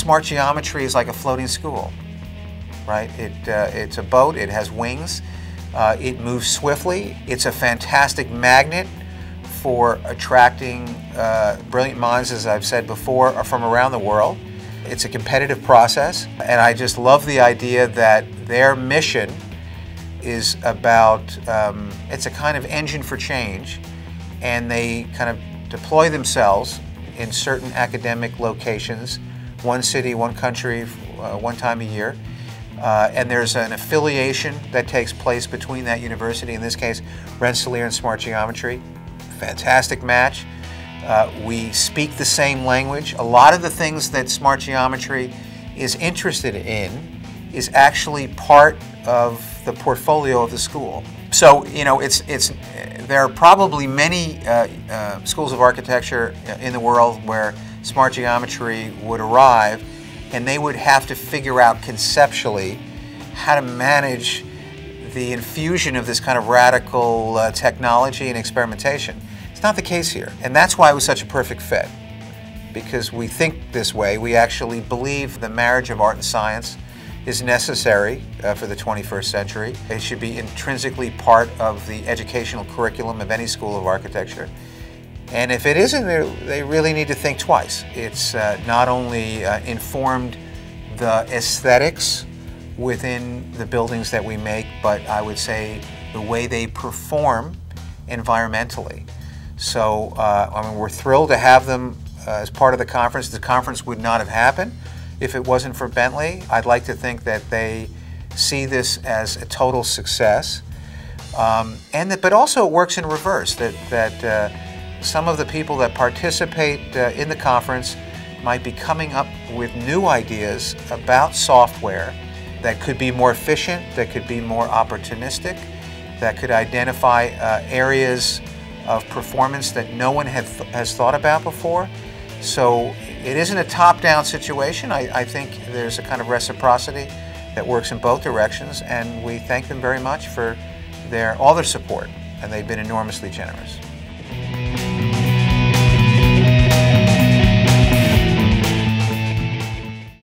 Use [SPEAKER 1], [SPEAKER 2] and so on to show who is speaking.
[SPEAKER 1] Smart Geometry is like a floating school, right? It's a boat, it has wings, it moves swiftly, it's a fantastic magnet for attracting brilliant minds, as I've said before, from around the world. It's a competitive process, and I just love the idea that their mission is about, it's a kind of engine for change, and they kind of deploy themselves in certain academic locations, one city, one country, one time a year. And there's an affiliation that takes place between that university, in this case, Rensselaer and Smart Geometry. Fantastic match. We speak the same language. A lot of the things that Smart Geometry is interested in is actually part of the portfolio of the school. So, you know, there are probably many schools of architecture in the world where Smart Geometry would arrive, and they would have to figure out conceptually how to manage the infusion of this kind of radical technology and experimentation. It's not the case here, and that's why it was such a perfect fit, because we think this way. We actually believe the marriage of art and science is necessary for the 21st century. It should be intrinsically part of the educational curriculum of any school of architecture. And if it isn't, they really need to think twice. It's not only informed the aesthetics within the buildings that we make, but I would say the way they perform environmentally. So I mean, we're thrilled to have them as part of the conference. The conference would not have happened if it wasn't for Bentley. I'd like to think that they see this as a total success, but also it works in reverse, that some of the people that participate in the conference might be coming up with new ideas about software that could be more efficient, that could be more opportunistic, that could identify areas of performance that no one has thought about before. So it isn't a top-down situation. I think there's a kind of reciprocity that works in both directions, and we thank them very much for all their support, and they've been enormously generous.